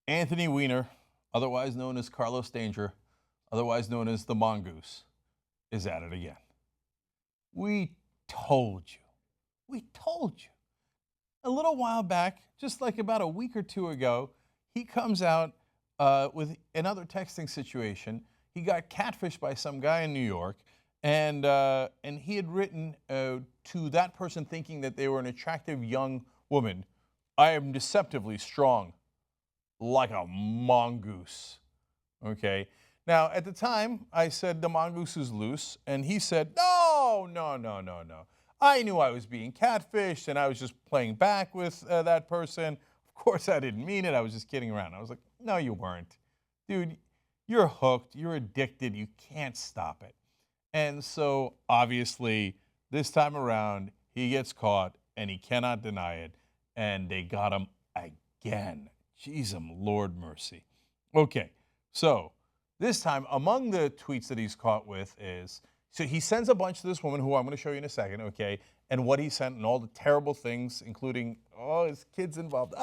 Anthony Weiner, otherwise known as Carlos Danger, otherwise known as the Mongoose, is at it again. We told you. We told you. A little while back, just like about a week or two ago, he comes out with another texting situation. He got catfished by some guy in New York, and he had written to that person thinking that they were an attractive young woman, "I am deceptively strong, like a mongoose." Okay. Now, at the time, I said the mongoose is loose, and he said, no, no, no, no, no. I knew I was being catfished, and I was just playing back with that person. Of course, I didn't mean it. I was just kidding around. I was like, no, you weren't. Dude, you're hooked. You're addicted. You can't stop it. And so, obviously, this time around, he gets caught, and he cannot deny it, and they got him again. Jeez, Lord mercy. Okay, so this time, among the tweets that he's caught with is, so he sends a bunch to this woman who I'm going to show you in a second, okay, and what he sent and all the terrible things, including, oh, his kids involved.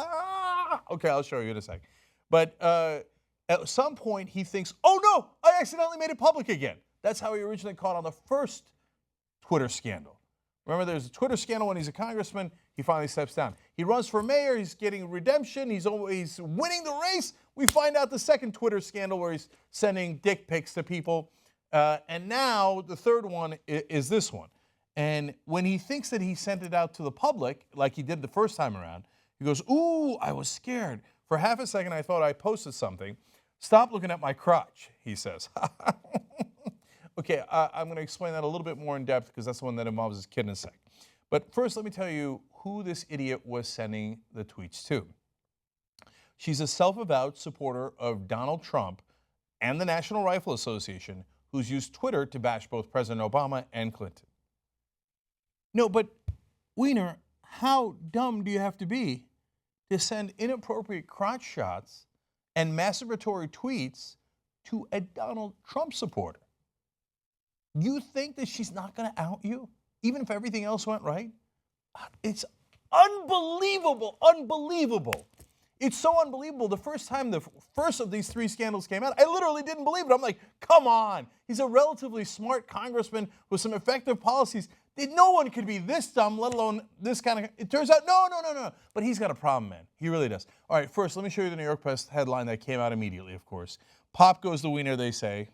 Okay, I'll show you in a second. But at some point, he thinks, oh no, I accidentally made it public again. That's how he originally caught on the first Twitter scandal. Remember, there's a Twitter scandal when he's a congressman. He finally steps down. He runs for mayor. He's getting redemption. He's winning the race. We find out the second Twitter scandal where he's sending dick pics to people. And now the third one is this one. And when he thinks that he sent it out to the public, like he did the first time around, he goes, ooh, I was scared. For half a second, I thought I posted something. Stop looking at my crotch, he says. Okay, I'm going to explain that a little bit more in depth because that's the one that involves his kid in a sec. But first, let me tell you who this idiot was sending the tweets to. She's a self-avowed supporter of Donald Trump and the National Rifle Association, who's used Twitter to bash both President Obama and Clinton. No, but Weiner, how dumb do you have to be to send inappropriate crotch shots and masturbatory tweets to a Donald Trump supporter? You think that she's not going to out you, even if everything else went right? It's unbelievable, unbelievable. It's so unbelievable. The first time the first of these three scandals came out, I literally didn't believe it. I'm like, come on. He's a relatively smart congressman with some effective policies. No one could be this dumb, let alone this kind of. It turns out, no. But he's got a problem, man. He really does. All right, first, let me show you the New York Post headline that came out immediately, of course. Pop goes the Weiner, they say,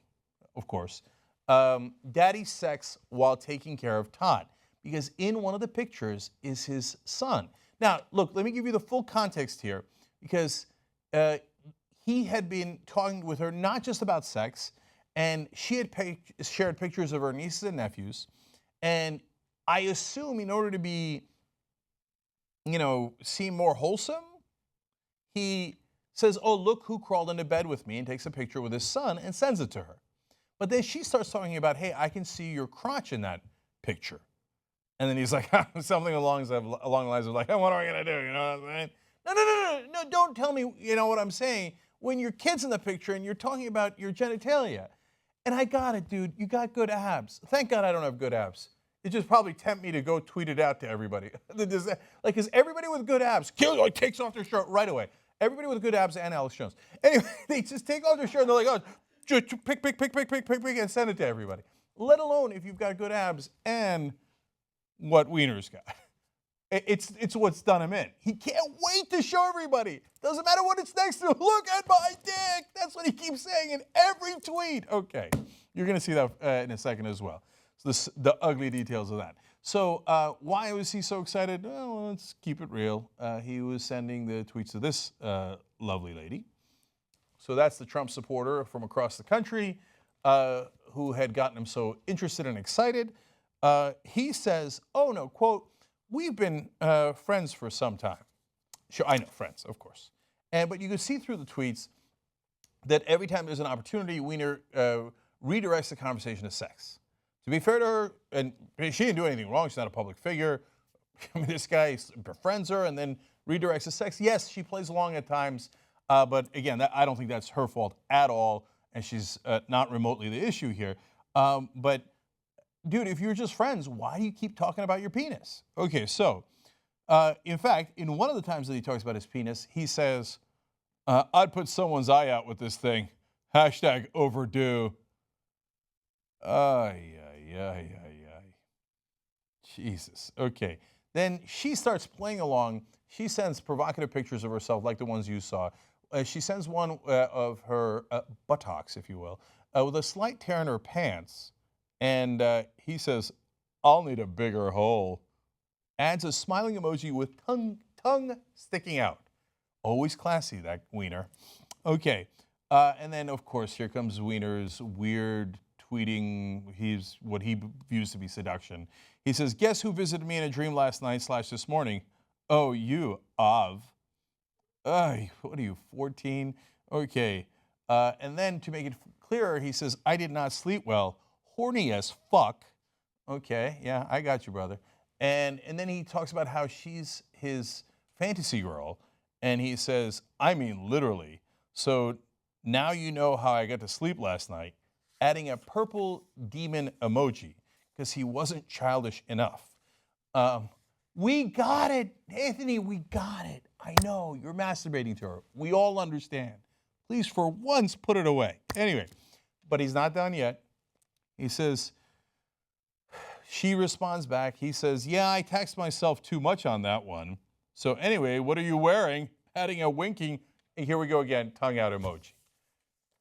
of course. Daddy sex while taking care of Todd. Because in one of the pictures is his son. Now, look, let me give you the full context here. Because he had been talking with her not just about sex, and she had shared pictures of her nieces and nephews. And I assume in order to be, seem more wholesome, he says, oh, look who crawled into bed with me, and takes a picture with his son and sends it to her. But then she starts talking about, hey, I can see your crotch in that picture. And then he's like, something along the lines of like, what am I going to do? You know what I'm saying? No, don't tell me, what I'm saying. When your kid's in the picture and you're talking about your genitalia. And I got it, dude. You got good abs. Thank God I don't have good abs. It just probably tempt me to go tweet it out to everybody. Because everybody with good abs takes off their shirt right away. Everybody with good abs and Alex Jones. Anyway, they just take off their shirt and they're like, oh, pick, and send it to everybody. Let alone if you've got good abs and what Weiner's got. It's what's done him in. He can't wait to show everybody. Doesn't matter what it's next to. Look at my dick. That's what he keeps saying in every tweet. Okay, you're going to see that in a second as well. So the ugly details of that. So why was he so excited? Well, let's keep it real. He was sending the tweets to this lovely lady. So that's the Trump supporter from across the country who had gotten him so interested and excited. He says, oh no, quote, we've been friends for some time. Sure, I know, friends, of course. But you can see through the tweets that every time there's an opportunity, Weiner redirects the conversation to sex. To be fair to her, and she didn't do anything wrong, she's not a public figure. I mean, this guy befriends her and then redirects to sex. Yes, she plays along at times, but again, I don't think that's her fault at all, and she's not remotely the issue here. But dude, if you're just friends, why do you keep talking about your penis? Okay, so, in fact, in one of the times that he talks about his penis, he says, I'd put someone's eye out with this thing. Hashtag overdue. Ay, ay, ay, ay, ay. Jesus. Okay. Then she starts playing along. She sends provocative pictures of herself like the ones you saw. She sends one of her buttocks, if you will, with a slight tear in her pants. And he says, I'll need a bigger hole. Adds a smiling emoji with tongue sticking out. Always classy, that Weiner. Okay. And then, of course, here comes Weiner's weird tweeting what he views to be seduction. He says, guess who visited me in a dream last night / this morning? Oh, you, Av. What are you, 14? Okay. And then to make it clearer, he says, I did not sleep well. Horny as fuck. Okay, yeah, I got you, brother. And then he talks about how she's his fantasy girl. And he says, I mean, literally. So now you know how I got to sleep last night, adding a purple demon emoji because he wasn't childish enough. We got it, Anthony, we got it. I know, you're masturbating to her. We all understand. Please, for once, put it away. Anyway, but he's not done yet. He says, she responds back. He says, yeah, I text myself too much on that one. So anyway, what are you wearing? Adding a winking. And here we go again, tongue out emoji.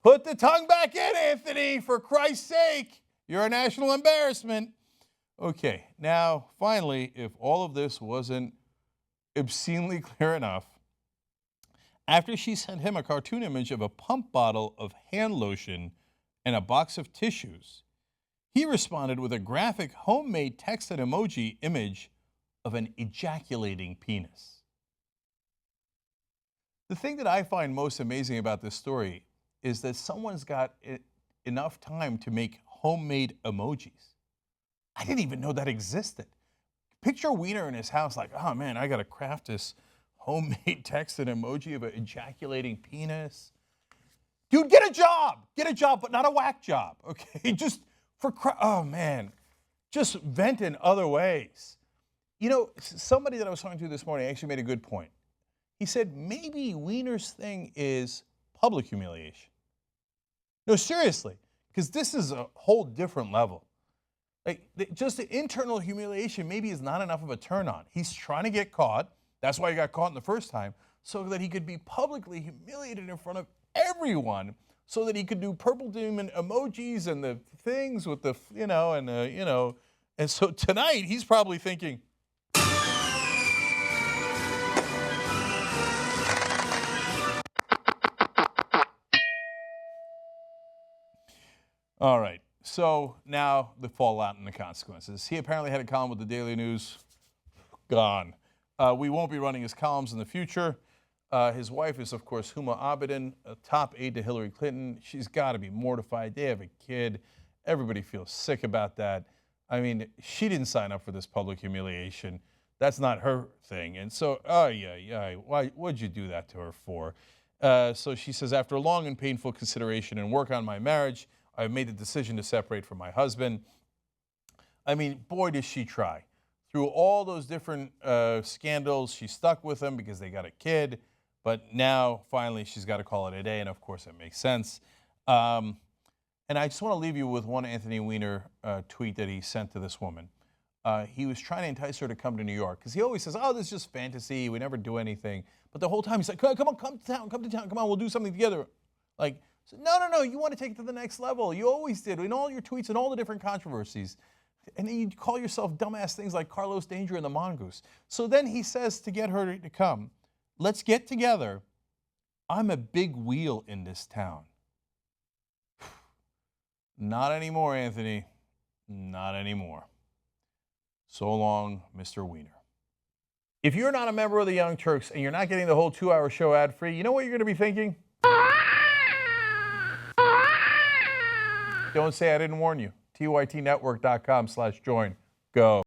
Put the tongue back in, Anthony, for Christ's sake. You're a national embarrassment. Okay, now, finally, if all of this wasn't obscenely clear enough, after she sent him a cartoon image of a pump bottle of hand lotion and a box of tissues, he responded with a graphic homemade text and emoji image of an ejaculating penis. The thing that I find most amazing about this story is that someone's got enough time to make homemade emojis. I didn't even know that existed. Picture Weiner in his house like, oh man, I got to craft this homemade text and emoji of an ejaculating penis. Dude, get a job, but not a whack job, okay? Just oh man, just vent in other ways. You know, somebody that I was talking to this morning actually made a good point. He said maybe Weiner's thing is public humiliation. No, seriously, because this is a whole different level. Like, just the internal humiliation maybe is not enough of a turn on. He's trying to get caught. That's why he got caught in the first time, so that he could be publicly humiliated in front of everyone, so that he could do purple demon emojis and the things with the, and so tonight he's probably thinking, all right. So now the fallout and the consequences. He apparently had a column with the Daily News. Gone. We won't be running his columns in the future. His wife is, of course, Huma Abedin, a top aide to Hillary Clinton. She's got to be mortified. They have a kid. Everybody feels sick about that. I mean, she didn't sign up for this public humiliation. That's not her thing. And so, what'd you do that to her for? So she says, after long and painful consideration and work on my marriage, I've made the decision to separate from my husband. I mean, boy, does she try. Through all those different scandals, she stuck with him because they got a kid. But now, finally, she's got to call it a day, and of course, it makes sense. And I just want to leave you with one Anthony Weiner tweet that he sent to this woman. He was trying to entice her to come to New York because he always says, oh, this is just fantasy. We never do anything. But the whole time he's like, come on, come to town. Come on, we'll do something together. Like, so, no, you want to take it to the next level. You always did in all your tweets and all the different controversies. And then you call yourself dumbass things like Carlos Danger and the Mongoose. So then he says to get her to come, let's get together. I'm a big wheel in this town. Not anymore, Anthony. Not anymore. So long, Mr. Weiner. If you're not a member of the Young Turks and you're not getting the whole 2-hour show ad-free, you know what you're going to be thinking? Don't say I didn't warn you. TYTnetwork.com/join. Go.